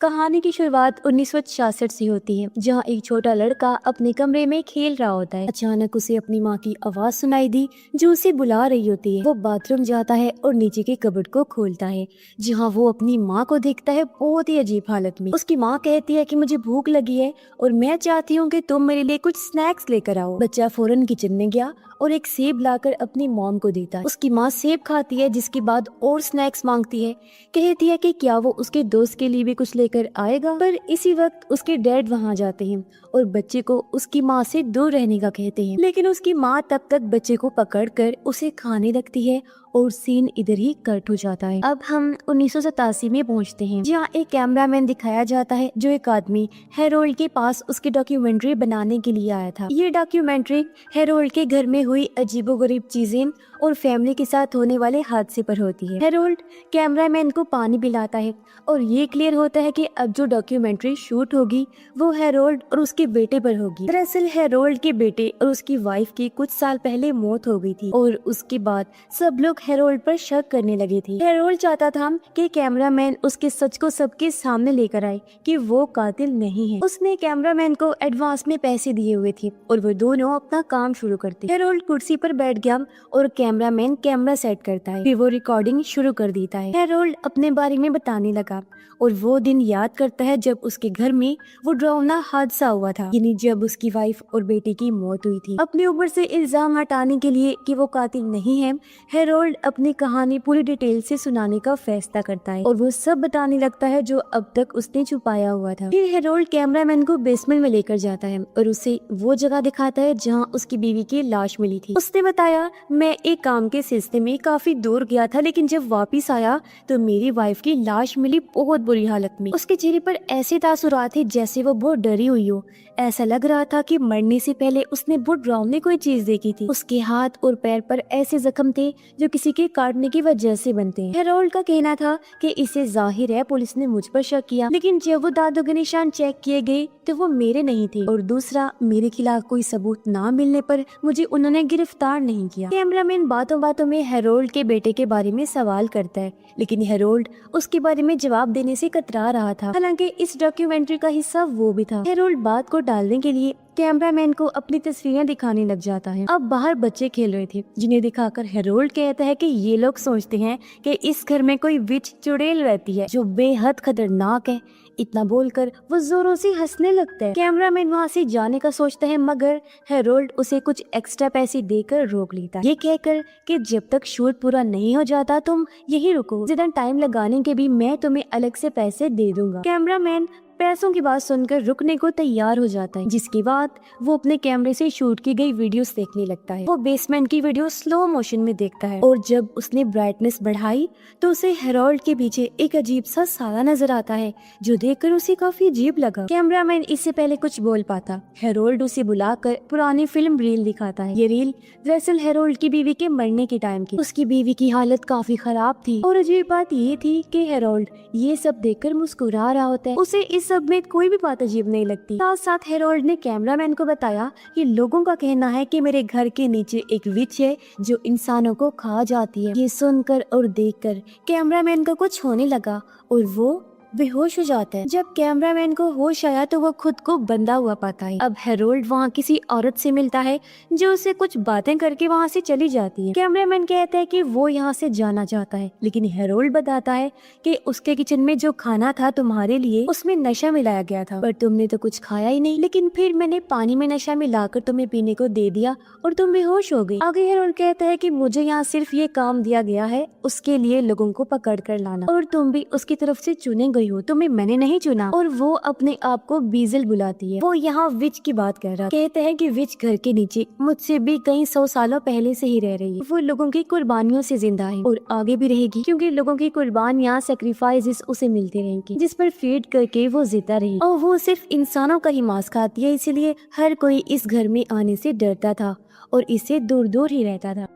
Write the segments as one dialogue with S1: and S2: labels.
S1: कहानी की शुरुआत 1966 से होती है, जहाँ एक छोटा लड़का अपने कमरे में खेल रहा होता है। अचानक उसे अपनी माँ की आवाज सुनाई दी, जो उसे बुला रही होती है। वो बाथरूम जाता है और नीचे के कबर्ड को खोलता है, जहाँ वो अपनी माँ को देखता है बहुत ही अजीब हालत में। उसकी माँ कहती है कि मुझे भूख लगी है और मैं चाहती हूँ कि तुम मेरे लिए कुछ स्नैक्स लेकर आओ। बच्चा फौरन किचन में गया और एक सेब लाकर अपनी मॉम को देता है। उसकी माँ सेब खाती है, जिसके बाद और स्नैक्स मांगती है। कहती है कि क्या वो उसके दोस्त के लिए भी कुछ लेकर आएगा, पर इसी वक्त उसके डैड वहाँ जाते हैं और बच्चे को उसकी माँ से दूर रहने का कहते हैं। लेकिन उसकी माँ तब तक बच्चे को पकड़कर उसे खाने लगती है और सीन इधर ही कट हो जाता है। अब हम 1987 में पहुंचते हैं, जहाँ एक कैमरामैन दिखाया जाता है जो एक आदमी हेरोल्ड के पास उसकी डॉक्यूमेंट्री बनाने के लिए आया था। ये डॉक्यूमेंट्री हेरोल्ड के घर में हुई अजीबोगरीब चीजें और फैमिली के साथ होने वाले हादसे पर होती है। हेरोल्ड कैमरामैन को पानी पिलाता है और ये क्लियर होता है कि अब जो डॉक्यूमेंट्री शूट होगी वो हेरोल्ड और उसके बेटे पर होगी। दरअसल हेरोल्ड के बेटे और उसकी वाइफ की कुछ साल पहले मौत हो गई थी और उसके बाद सब लोग हेरोल्ड पर शक करने लगे थे। हेरोल्ड चाहता था कि कैमरामैन उसके सच को सबके सामने लेकर आए कि वो कातिल नहीं है। उसने कैमरामैन को एडवांस में पैसे दिए हुए थे और वो दोनों अपना काम शुरू करते। हेरोल्ड कुर्सी पर बैठ गया और कैमरामैन कैमरा सेट करता है, फिर वो रिकॉर्डिंग शुरू कर देता है। हेरोल्ड अपने बारे में बताने लगा और वो दिन याद करता है जब उसके घर में वो डरावना हादसा हुआ था, यानी जब उसकी वाइफ और बेटे की मौत हुई थी। अपने ऊपर से इल्जाम हटाने के लिए कि वो कातिल नहीं है, हेरोल्ड अपनी कहानी पूरी डिटेल से सुनाने का फैसला करता है और वो सब बताने लगता है जो अब तक उसने छुपाया हुआ था। फिर हेरोल्ड कैमरामैन को बेसमेंट में लेकर जाता है और उसे वो जगह दिखाता है जहाँ उसकी बीवी की लाश मिली थी। उसने बताया, मैं एक काम के सिलसिले में काफी दूर गया था, लेकिन जब वापिस आया तो मेरी वाइफ की लाश मिली बहुत बुरी हालत में। उसके चेहरे पर ऐसे तासुरात थे जैसे वो बहुत डरी हुई हो। ऐसा लग रहा था कि मरने से पहले उसने बहुत डरावनी कोई चीज देखी थी। उसके हाथ और पैर पर ऐसे जख्म थे जो किसी के काटने की वजह से बनते हैं। हेरोल्ड का कहना था कि इसे जाहिर है पुलिस ने मुझ पर शक किया, लेकिन जब वो दांतों के निशान चेक किए गए तो वो मेरे नहीं थे, और दूसरा, मेरे खिलाफ कोई सबूत ना मिलने पर मुझे उन्होंने गिरफ्तार नहीं किया। कैमरामैन बातों बातों में हेरोल्ड के बेटे के बारे में सवाल करता है, लेकिन हेरोल्ड उसके बारे में जवाब देने से कतरा रहा था। हालांकि इस डॉक्यूमेंट्री का हिस्सा वो भी था। हेरोल्ड बात को टालने के लिए कैमरामैन को अपनी तस्वीरें दिखाने लग जाता है। अब बाहर बच्चे खेल रहे थे, जिन्हें दिखाकर हेरोल्ड कहता है कि ये लोग सोचते हैं कि इस घर में कोई विच चुड़ैल रहती है जो बेहद खतरनाक है। इतना बोलकर वो जोरों से हंसने लगता है। कैमरामैन वहाँ से जाने का सोचता है, मगर हेरोल्ड उसे कुछ एक्स्ट्रा पैसे देकर रोक लेता है, ये कहकर कि जब तक शूट पूरा नहीं हो जाता तुम यही रुको, ज्यादा टाइम लगाने के भी मैं तुम्हें अलग से पैसे दे दूंगा। कैमरामैन पैसों की बात सुनकर रुकने को तैयार हो जाता है, जिसके बाद वो अपने कैमरे से शूट की गई वीडियोस देखने लगता है। वो बेसमेंट की वीडियो स्लो मोशन में देखता है और जब उसने ब्राइटनेस बढ़ाई तो उसे हेरोल्ड के पीछे एक अजीब सा साला नजर आता है, जो देखकर उसे काफी अजीब लगा। कैमरामैन इससे पहले कुछ बोल पाता, हेरोल्ड उसे बुलाकर पुरानी फिल्म रील दिखाता है। ये रील दरअसल हेरोल्ड की बीवी के मरने के टाइम की। उसकी बीवी की हालत काफी खराब थी और अजीब बात ये थी कि हेरोल्ड ये सब देखकर मुस्कुरा रहा होता है। उसे इस सब में कोई भी बात अजीब नहीं लगती। साथ साथ हेरोल्ड ने कैमरामैन को बताया कि लोगों का कहना है कि मेरे घर के नीचे एक विच है जो इंसानों को खा जाती है। ये सुनकर और देखकर कैमरामैन को कुछ होने लगा और वो बेहोश हो जाता है। जब कैमरामैन को होश आया तो वो खुद को बंधा हुआ पाता है। अब हेरोल्ड वहाँ किसी औरत से मिलता है जो उसे कुछ बातें करके वहाँ से चली जाती है। कैमरामैन कहता है कि वो यहाँ से जाना चाहता है, लेकिन हेरोल्ड बताता है कि उसके किचन में जो खाना था तुम्हारे लिए उसमें नशा मिलाया गया था, पर तुमने तो कुछ खाया ही नहीं, लेकिन फिर मैंने पानी में नशा मिलाकर तुम्हें पीने को दे दिया और तुम बेहोश हो गई। आगे हेरोल्ड कहता है कि मुझे यहाँ सिर्फ ये काम दिया गया है, उसके लिए लोगों को पकड़ कर लाना, और तुम भी उसकी तरफ से चुने गई हो, तुम्हें मैंने नहीं चुना। और वो अपने आप को बीजल बुलाती है। वो यहाँ विच की बात कर रहा, कहते हैं कि विच घर के नीचे मुझसे भी कई 100 सालों पहले से ही रह रही है। वो लोगों की कुर्बानियों से जिंदा है और आगे भी रहेगी, क्योंकि लोगों की कुर्बानियां सैक्रिफाइसेस उसे मिलती रहेंगी, जिस पर फीड करके वो जिंदा रही। और वो सिर्फ इंसानों का ही मांस खाती है, इसलिए हर कोई इस घर में आने से डरता था और इससे दूर दूर ही रहता था।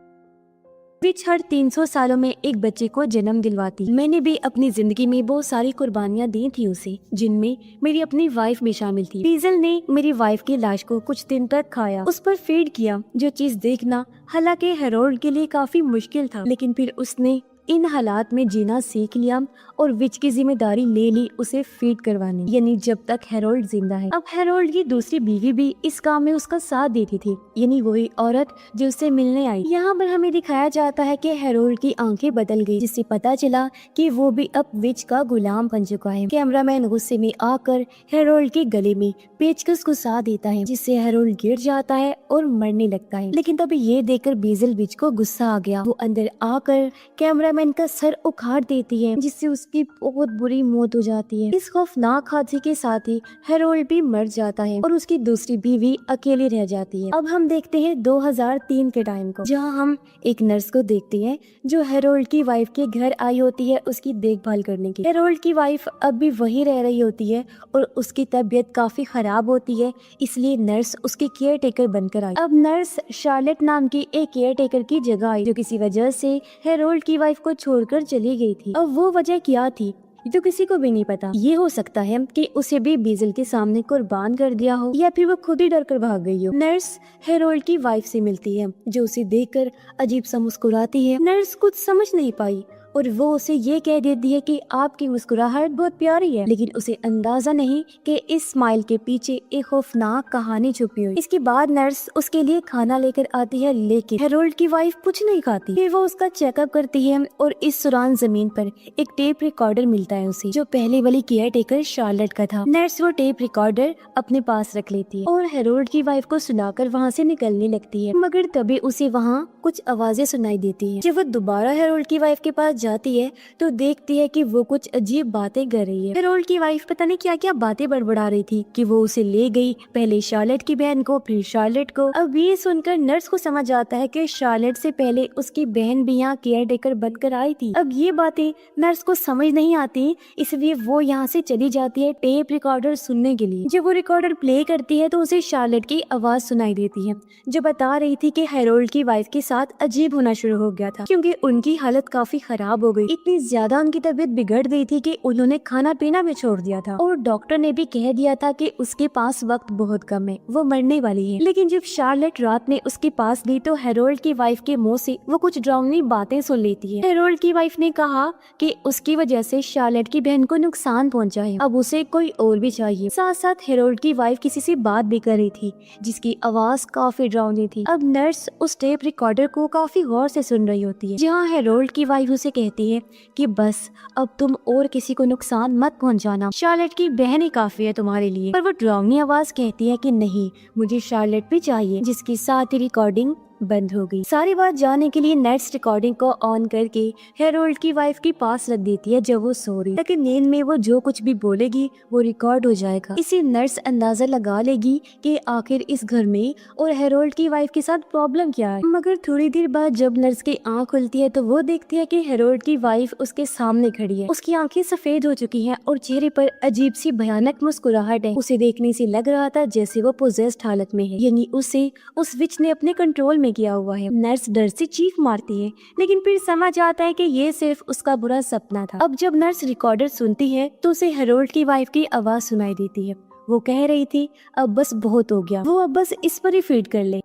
S1: विच हर 300 सालों में एक बच्चे को जन्म दिलवाती। मैंने भी अपनी जिंदगी में बहुत सारी कुर्बानियां दी थी उसे, जिनमें मेरी अपनी वाइफ भी शामिल थी। बीजल ने मेरी वाइफ की लाश को कुछ दिन तक खाया, उस पर फीड किया, जो चीज देखना हालांकि हेरोल्ड के लिए काफी मुश्किल था, लेकिन फिर उसने ان حالات میں جینا سیکھ لیا اور وچ کی ذمہ داری لے لی اسے فیڈ کروانے، یعنی جب تک ہیرولڈ زندہ ہے۔ اب ہیرولڈ کی دوسری بیوی بھی اس کام میں اس کا ساتھ دیتی تھی، یعنی وہی عورت جو اسے ملنے آئی۔ یہاں پر ہمیں دکھایا جاتا ہے کہ ہیرولڈ کی آنکھیں بدل گئی، جس سے پتا چلا کہ وہ بھی اب وچ کا غلام بن چکا ہے۔ کیمرہ مین غصے میں آ کر ہیرولڈ کے گلے میں پیچکس گھسا دیتا ہے، جس سے ہیرولڈ گر جاتا ہے اور مرنے لگتا ہے۔ لیکن تبھی یہ دیکھ کر بیزل وچ کو غصہ آ گیا، وہ اندر آ کر کیمرہ مین کا سر اکھاڑ دیتی ہے، جس سے اس کی بہت بری موت ہو جاتی ہے۔ اس خوفناک حادثے کے ساتھ ہی ہیرولڈ بھی مر جاتا ہے اور اس کی دوسری بیوی اکیلی رہ جاتی ہے۔ اب ہم دیکھتے ہیں 2003 کے ٹائم کو، جہاں ہم ایک نرس کو دیکھتے ہیں جو ہیرولڈ کی وائف کے گھر آئی ہوتی ہے اس کی دیکھ بھال کرنے کی۔ ہیرولڈ کی وائف اب بھی وہی رہ رہی ہوتی ہے اور اس کی طبیعت کافی خراب ہوتی ہے، اس لیے نرس اس کی کیئر ٹیکر بن کر آئی۔ اب نرس شارلٹ نام کی ایک کیئر ٹیکر کی جگہ آئی جو کسی وجہ سے ہیرولڈ کی وائف کو چھوڑ کر چلی گئی تھی۔ اب وہ وجہ کیا تھی یہ تو کسی کو بھی نہیں پتا۔ یہ ہو سکتا ہے کہ اسے بھی بیزل کے سامنے قربان کر دیا ہو یا پھر وہ خود ہی ڈر کر بھاگ گئی ہو۔ نرس ہیرولڈ کی وائف سے ملتی ہے جو اسے دیکھ کر عجیب سا مسکراتی ہے۔ نرس کچھ سمجھ نہیں پائی اور وہ اسے یہ کہہ دیتی ہے کہ آپ کی مسکراہٹ بہت پیاری ہے، لیکن اسے اندازہ نہیں کہ اس اسمائل کے پیچھے ایک خوفناک کہانی چھپی ہوئی۔ اس کے بعد نرس اس کے لیے کھانا لے کر آتی ہے، لیکن ہیرولڈ کی وائف کچھ نہیں کھاتی۔ پھر وہ اس کا چیک اپ کرتی ہے اور اس دوران زمین پر ایک ٹیپ ریکارڈر ملتا ہے اسے، جو پہلے والی کیئر ٹیکر شارلٹ کا تھا۔ نرس وہ ٹیپ ریکارڈر اپنے پاس رکھ لیتی ہے اور ہیرولڈ کی وائف کو سلا کر وہاں سے نکلنے لگتی ہے، مگر تبھی اسے وہاں کچھ آوازیں سنائی دیتی ہیں۔ جب وہ دوبارہ ہیرولڈ کی وائف کے پاس جاتی ہے تو دیکھتی ہے کہ وہ کچھ عجیب باتیں کر رہی ہے۔ ہیرولڈ کی وائف پتہ نہیں کیا کیا باتیں بڑبڑا رہی تھی کہ وہ اسے لے گئی، پہلے شارلٹ کی بہن کو پھر شارلٹ کو۔ اب یہ سن کر نرس کو سمجھ آتا ہے کہ شارلٹ سے پہلے اس کی بہن بھی یہاں کیئر ٹیکر بن کر آئی تھی۔ اب یہ باتیں نرس کو سمجھ نہیں آتی، اس لیے وہ یہاں سے چلی جاتی ہے ٹیپ ریکارڈر سننے کے لیے۔ جب وہ ریکارڈر پلے کرتی ہے تو اسے شارلٹ کی آواز سنائی دیتی ہے جو بتا رہی تھی کہ ہیرولڈ کی وائف کے ساتھ عجیب ہونا شروع ہو گیا تھا، کیونکہ ان کی حالت کافی خراب ہو گئی، اتنی زیادہ ان کی طبیعت بگڑ گئی تھی کہ انہوں نے کھانا پینا بھی چھوڑ دیا تھا اور ڈاکٹر نے بھی کہہ دیا تھا کہ اس کے پاس وقت بہت کم ہے، وہ مرنے والی ہے۔ لیکن جب شارلٹ رات میں اس کے پاس گئی تو ہیرولڈ کی وائف کے منہ سے وہ کچھ ڈراؤنی باتیں سن لیتی ہے۔ ہیرولڈ کی وائف نے کہا کہ اس کی وجہ سے شارلٹ کی بہن کو نقصان پہنچا ہے، اب اسے کوئی اور بھی چاہیے۔ ساتھ ساتھ ہیرولڈ کی وائف کسی سے بات بھی کر رہی تھی جس کی آواز کافی ڈراؤنی تھی۔ اب نرس اس ٹیپ ریکارڈر کو کافی غور سے سن رہی ہوتی ہے، جہاں ہیرولڈ کی وائف اسے کہتی ہے کہ بس اب تم اور کسی کو نقصان مت پہنچانا، شارلٹ کی بہن ہی کافی ہے تمہارے لیے۔ پر وہ ڈراؤنی آواز کہتی ہے کہ نہیں، مجھے شارلٹ بھی چاہیے، جس کے ساتھ ہی ریکارڈنگ بند ہو گئی۔ ساری بات جاننے کے لیے نرس ریکارڈنگ کو آن کر کے ہیرولڈ کی وائف کے پاس رکھ دیتی ہے جب وہ سو رہی، تاکہ نیند میں وہ جو کچھ بھی بولے گی وہ ریکارڈ ہو جائے گا۔ اسے نرس اندازہ لگا لے گی کہ آخر اس گھر میں اور ہیرولڈ کی وائف کے ساتھ پرابلم کیا ہے۔ مگر تھوڑی دیر بعد جب نرس کی آنکھ کھلتی ہے تو وہ دیکھتی ہے کہ ہیرولڈ کی وائف اس کے سامنے کھڑی ہے۔ اس کی آنکھیں سفید ہو چکی ہیں اور چہرے پر عجیب سی بھیانک مسکراہٹ ہے۔ اسے دیکھنے سے لگ رہا تھا جیسے وہ پوزیسڈ حالت میں ہے، یعنی اسے اس وچ نے اپنے کنٹرول میں کیا ہوا ہے۔ نرس ڈر سے چیخ مارتی ہے، لیکن پھر سمجھ آتا ہے کہ یہ صرف اس کا برا سپنا تھا۔ اب جب نرس ریکارڈر سنتی ہے تو اسے ہیرولڈ کی وائف کی آواز سنائی دیتی ہے، وہ کہہ رہی تھی اب بس بہت ہو گیا، وہ اب بس اس پر ہی فیڈ کر لے۔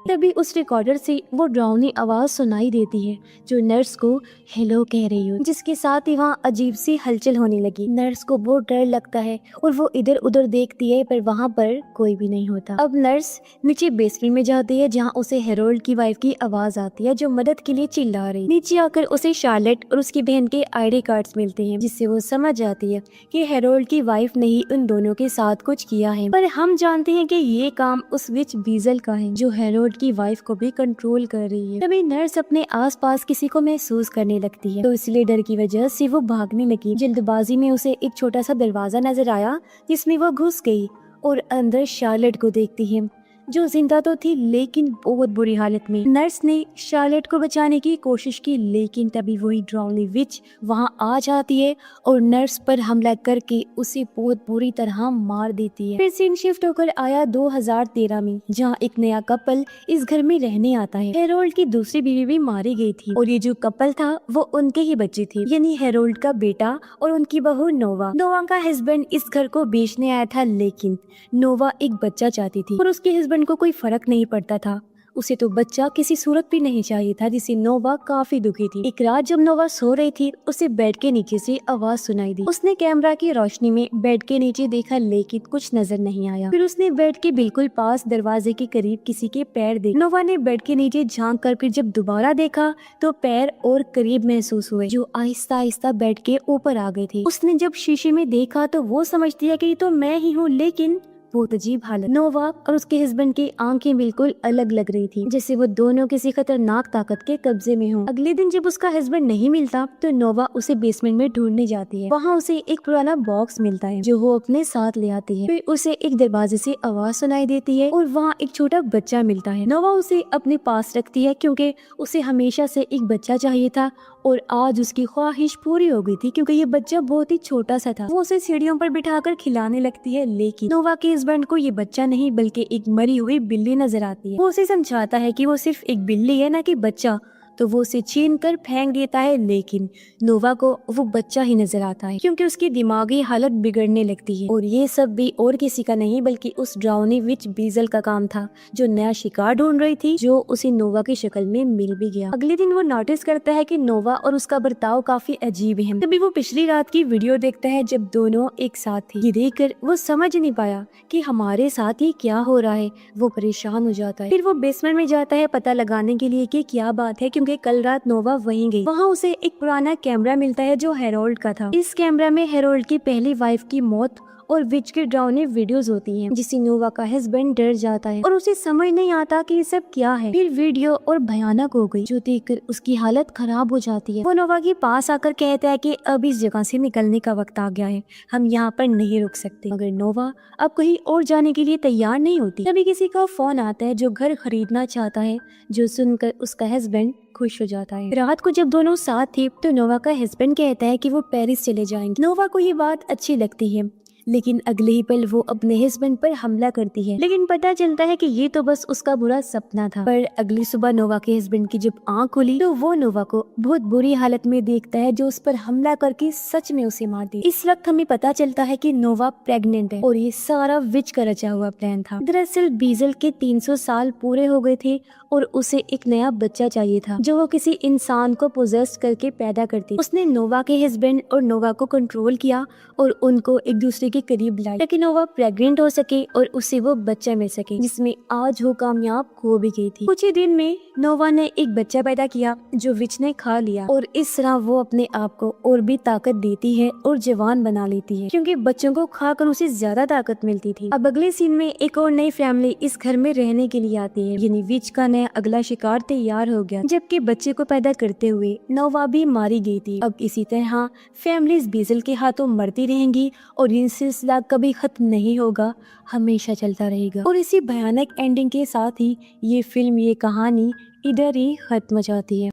S1: تبھی اس ریکارڈر سے وہ ڈراؤنی آواز سنائی دیتی ہے جو نرس کو ہیلو کہہ رہی ہو، جس کے ساتھ ہی وہاں عجیب سی ہلچل ہونے لگی۔ نرس کو بہت ڈر لگتا ہے اور وہ ادھر ادھر دیکھتی ہے پر وہاں پر کوئی بھی نہیں ہوتا۔ اب نرس نیچے بیسمنٹ میں جاتی ہے جہاں اسے ہیرولڈ کی وائف کی آواز آتی ہے جو مدد کے لیے چلا رہی۔ نیچے آ کر اسے شارلٹ اور اس کی بہن کے آئی ڈی کارڈز ملتے ہیں، جس سے وہ سمجھ جاتی ہے کہ ہیرولڈ کی وائف نے ہی ان دونوں کے ساتھ کچھ کیا ہے، پر ہم جانتے ہیں کہ یہ کام اس وچ بیزل کا ہے جو ہیرولڈ کی وائف کو بھی کنٹرول کر رہی ہے۔ تبھی نرس اپنے آس پاس کسی کو محسوس کرنے لگتی ہے تو اس لیے ڈر کی وجہ سے وہ بھاگنے لگی۔ جلد بازی میں اسے ایک چھوٹا سا دروازہ نظر آیا جس میں وہ گھس گئی اور اندر شارلٹ کو دیکھتی ہے جو زندہ تو تھی لیکن بہت بری حالت میں۔ نرس نے شارلٹ کو بچانے کی کوشش کی لیکن تبھی وہی ڈراؤنی وچ وہاں آ جاتی ہے اور نرس پر حملہ کر کے اسے بہت بری طرح مار دیتی ہے۔ پھر سین شفٹ ہو کر آیا 2013 میں جہاں ایک نیا کپل اس گھر میں رہنے آتا ہے۔ ہیرولڈ کی دوسری بیوی بھی ماری گئی تھی اور یہ جو کپل تھا وہ ان کے ہی بچے تھے، یعنی ہیرولڈ کا بیٹا اور ان کی بہو نووا۔ نووا کا ہسبینڈ اس گھر کو بیچنے آیا تھا لیکن نووا ایک بچہ چاہتی تھی اور اس کے ہسبینڈ کو کوئی فرق نہیں پڑتا تھا، उसे तो बच्चा किसी सूरत भी नहीं चाहिए था, जिससे नोवा काफी दुखी थी। एक रात जब नोवा सो रही थी, उसे बेड के नीचे से आवाज सुनाई दी। उसने कैमरा की रोशनी में बेड के नीचे देखा, लेकिन कुछ नजर नहीं आया। फिर उसने बेड के बिल्कुल पास दरवाजे के करीब किसी के पैर देखे। नोवा ने बेड के नीचे झांक कर फिर जब दोबारा देखा तो पैर और करीब महसूस हुए, जो आहिस्ता आहिस्ता बेड के ऊपर आ गए थे। उसने जब शीशे में देखा तो वो समझ दिया कि ये तो मैं ही हूँ, लेकिन बहुत अजीब हालत। नोवा और उसके हस्बैंड की आंखें बिल्कुल अलग लग रही थी, जैसे वो दोनों किसी खतरनाक ताकत के कब्जे में हों। अगले दिन जब उसका हस्बैंड नहीं मिलता तो नोवा उसे बेसमेंट में ढूंढने जाती है। वहाँ उसे एक पुराना बॉक्स मिलता है जो वो अपने साथ ले आती है। फिर उसे एक दरवाजे से आवाज सुनाई देती है और वहाँ एक छोटा बच्चा मिलता है। नोवा उसे अपने पास रखती है क्योंकि उसे हमेशा से एक बच्चा चाहिए था और आज उसकी ख्वाहिश पूरी हो गई थी, क्योंकि ये बच्चा बहुत ही छोटा सा था। वो उसे सीढ़ियों पर बिठाकर खिलाने लगती है, लेकिन नोवा के हस्बैंड को ये बच्चा नहीं बल्कि एक मरी हुई बिल्ली नजर आती है। वो उसे समझाता है कि वो सिर्फ एक बिल्ली है, ना कि बच्चा, तो वो उसे छीन कर फेंक देता है, लेकिन नोवा को वो बच्चा ही नजर आता है क्योंकि उसकी दिमागी हालत बिगड़ने लगती है। और ये सब भी और किसी का नहीं बल्कि उस ड्राउनी विच बीजल का काम था, जो नया शिकार ढूंढ रही थी, जो उसे नोवा की शक्ल में मिल भी गया। अगले दिन वो नोटिस करता है कि नोवा और उसका बर्ताव काफी अजीब है। तभी वो पिछली रात की वीडियो देखता है जब दोनों एक साथ थे। ये देखकर वो समझ नहीं पाया कि हमारे साथ ये क्या हो रहा है। वो परेशान हो जाता है। फिर वो बेसमेंट में जाता है पता लगाने के लिए कि क्या बात है, क्योंकि कल रात नोवा वहीं गई। वहाँ उसे एक पुराना कैमरा मिलता है जो हेरोल्ड का था। इस कैमरा में हेरोल्ड की पहली वाइफ की मौत और विच के ड्राउनी वीडियोस होती हैं, जिससे नोवा का हस्बैंड डर जाता है और उसे समझ नहीं आता कि ये सब क्या है। फिर वीडियो और भयानक हो गई, जो देखकर उसकी हालत खराब हो जाती है। वो नोवा के पास आकर कहता है कि अब इस जगह से निकलने का वक्त आ गया है, हम यहाँ पर नहीं रुक सकते। मगर नोवा अब कहीं और जाने के लिए तैयार नहीं होती। तभी किसी का फोन आता है जो घर खरीदना चाहता है, जो सुनकर उसका हस्बैंड खुश हो जाता है। रात को जब दोनों साथ थे तो नोवा का हस्बैंड कहता है कि वो पेरिस चले जाएंगे। नोवा को ये बात अच्छी लगती है, लेकिन अगले ही पल वो अपने हस्बैंड पर हमला करती है। लेकिन पता चलता है कि ये तो बस उसका बुरा सपना था। पर अगली सुबह नोवा के हस्बैंड की जब आंख खुली तो वो नोवा को बहुत बुरी हालत में देखता है, जो उस पर हमला करके सच में उसे मार दी। इस वक्त हमें पता चलता है कि नोवा प्रेग्नेंट है और ये सारा विच का रचा हुआ प्लान था। दरअसल बीजल के 300 साल पूरे हो गए थे और उसे एक नया बच्चा चाहिए था, जो वो किसी इंसान को पोजेस करके पैदा करती। उसने नोवा के हस्बैंड और नोवा को कंट्रोल किया और उनको एक दूसरे के करीब लाया ताकि नोवा प्रेग्नेंट हो सके और उसे वो बच्चा मिल सके, जिसमें आज वो कामयाब हो भी गई थी। कुछ ही दिन में नोवा ने एक बच्चा पैदा किया जो विच ने खा लिया और इस तरह वो अपने आप को और भी ताकत देती है और जवान बना लेती है, क्योंकि बच्चों को खाकर उसे ज्यादा ताकत मिलती थी। अब अगले सीन में एक और नई फैमिली इस घर में रहने के लिए आती है, यानी विच का नया अगला शिकार तैयार हो गया, जबकि बच्चे को पैदा करते हुए नोवा भी मारी गई थी। अब इसी तरह फैमिलीज बीजल के हाथों मरती रहेंगी और ये सिलसिला कभी खत्म नहीं होगा, हमेशा चलता रहेगा। और इसी भयानक एंडिंग के साथ ही ये फिल्म, ये कहानी इधर ही खत्म हो जाती है।